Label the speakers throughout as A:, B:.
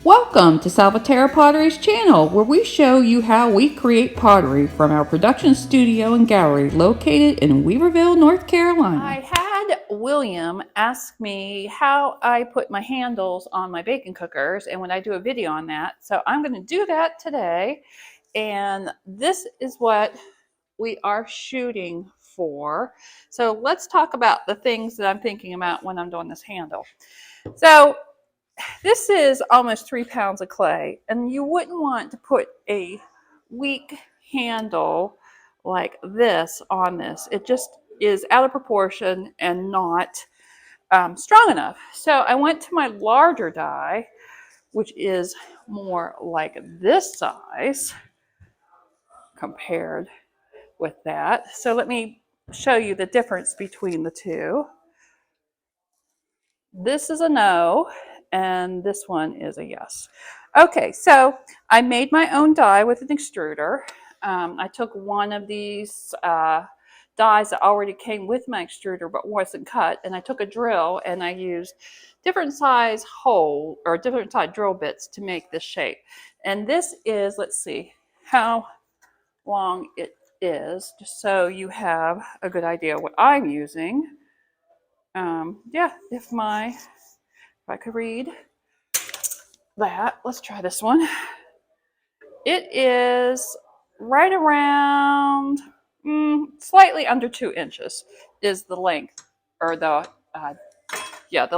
A: Welcome to Salvaterra Pottery's channel, where we show you how we create pottery from our production studio and gallery located in Weaverville, North Carolina. I had William ask me how I put my handles on my bacon cookers and when I do a video on that. So I'm going to do that today. And this is what we are shooting for. So let's talk about the things that I'm thinking about when I'm doing this handle. So this is almost 3 pounds of clay, and you wouldn't want to put a weak handle like this on this. It just is out of proportion and not strong enough. So I went to my larger die, which is more like this size compared with that. So let me show you the difference between the two. This is a no, and this one is a yes. Okay, so I made my own die with an extruder. I took one of these dies that already came with my extruder but wasn't cut, and I took a drill and I used different size hole or different size drill bits to make this shape. And this is, let's see how long it is, just so you have a good idea what I'm using. Yeah, if I could read that, let's try this one. It is right around slightly under 2 inches is the length, or the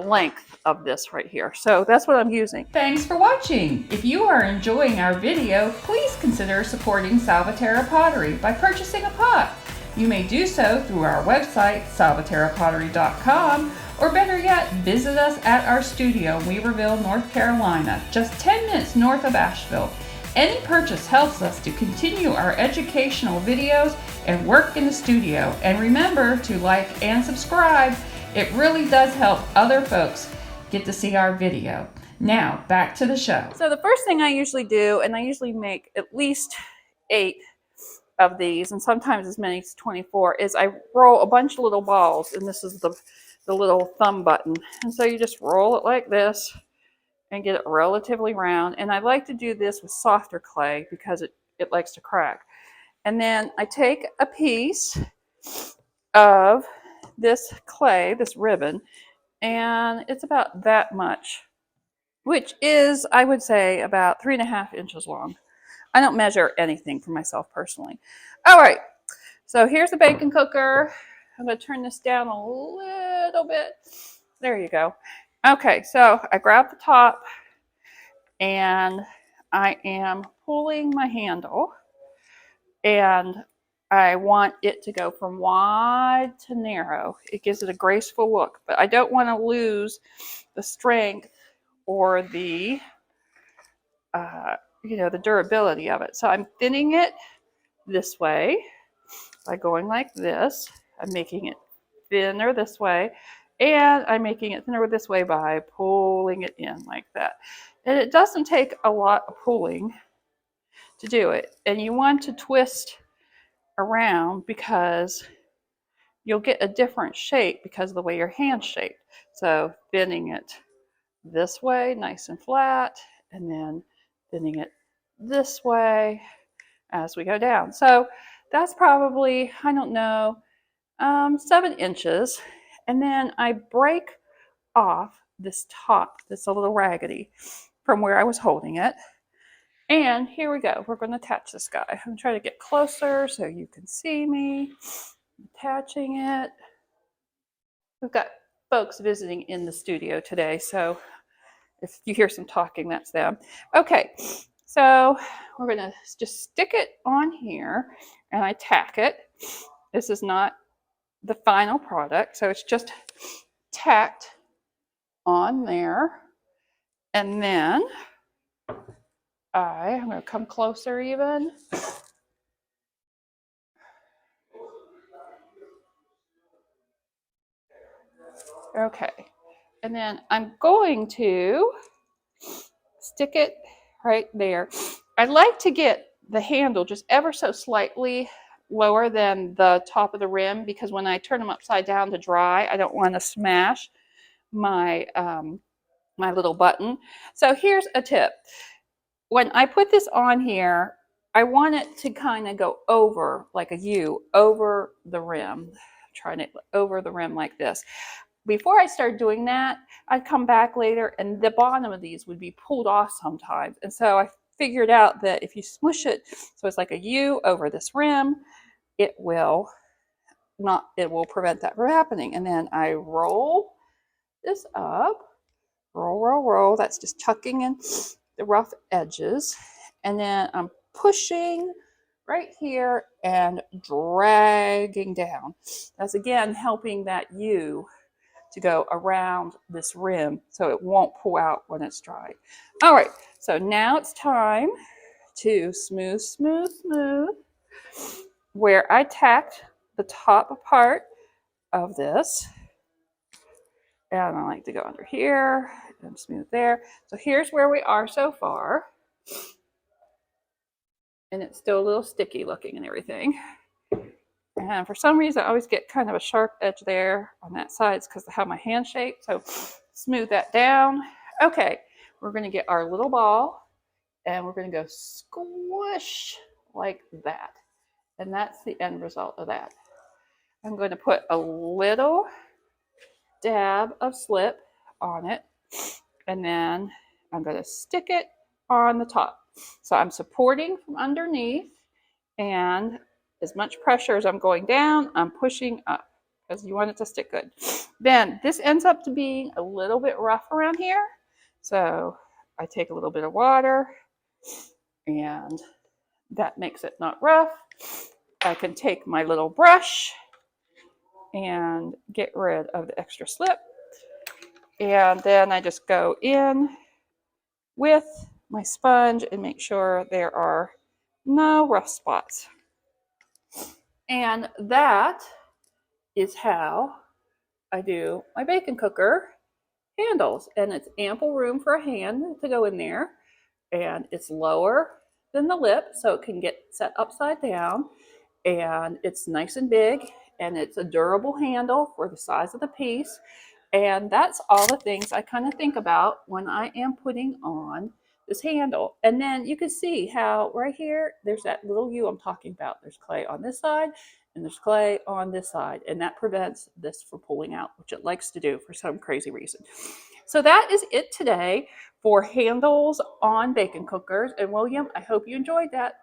A: length of this right here. So that's what I'm using. Thanks for watching. If you are enjoying our video, please consider supporting Salvaterra Pottery by purchasing a pot. You may do so through our website, salvaterrapottery.com, or better yet, visit us at our studio in Weaverville, North Carolina, just 10 minutes north of Asheville. Any purchase helps us to continue our educational videos and work in the studio. And remember to like and subscribe. It really does help other folks get to see our video. Now, back to the show. So the first thing I usually do, and I usually make at least 8 of these, and sometimes as many as 24, is I roll a bunch of little balls, and this is the little thumb button. And so you just roll it like this and get it relatively round. And I like to do this with softer clay because it likes to crack. And then I take a piece of this clay, this ribbon, and it's about that much, which is, I would say, about 3.5 inches long. I don't measure anything for myself personally. All right, so here's the bacon cooker. I'm going to turn this down a little bit. There you go. Okay, so I grab the top and I am pulling my handle, and I want it to go from wide to narrow. It gives it a graceful look, but I don't want to lose the strength or the the durability of it. So I'm thinning it this way by going like this. I'm making it thinner this way, and I'm making it thinner this way by pulling it in like that. And it doesn't take a lot of pulling to do it. And you want to twist around because you'll get a different shape because of the way your hand's shaped. So thinning it this way, nice and flat, and then thinning it this way as we go down. So that's probably, I don't know, 7 inches. And then I break off this top that's a little raggedy from where I was holding it. And here we go. We're going to attach this guy. I'm going to try to get closer so you can see me attaching it. We've got folks visiting in the studio today, so if you hear some talking, that's them. Okay, so we're going to just stick it on here, and I tack it. This is not the final product, so it's just tacked on there. And then I'm going to come closer even. Okay, and then I'm going to stick it right there. I like to get the handle just ever so slightly lower than the top of the rim, because when I turn them upside down to dry, I don't want to smash my my little button. So here's a tip. When I put this on here, I want it to kind of go over like a U, over the rim. Trying it over the rim like this. Before I started doing that, I'd come back later and the bottom of these would be pulled off sometimes. And so I figured out that if you smush it so it's like a U over this rim, it will prevent that from happening. And then I roll this up, roll. That's just tucking in the rough edges. And then I'm pushing right here and dragging down. That's again helping that U to go around this rim so it won't pull out when it's dry. All right, so now it's time to smooth where I tacked the top part of this. And I like to go under here and smooth there. So here's where we are so far. And it's still a little sticky looking and everything. And for some reason, I always get kind of a sharp edge there on that side. It's because of how my hand shape. So smooth that down. Okay, we're going to get our little ball and we're going to go squish like that. And that's the end result of that. I'm going to put a little dab of slip on it. And then I'm going to stick it on the top. So I'm supporting from underneath, and as much pressure as I'm going down, I'm pushing up because you want it to stick good. Then this ends up to being a little bit rough around here. So I take a little bit of water and that makes it not rough. I can take my little brush and get rid of the extra slip. And then I just go in with my sponge and make sure there are no rough spots. And that is how I do my bacon cooker handles. And it's ample room for a hand to go in there. And it's lower than the lip so it can get set upside down. And it's nice and big. And it's a durable handle for the size of the piece. And that's all the things I kind of think about when I am putting on this handle. And then you can see how right here, there's that little U I'm talking about. There's clay on this side and there's clay on this side. And that prevents this from pulling out, which it likes to do for some crazy reason. So that is it today for handles on bacon cookers. And William, I hope you enjoyed that.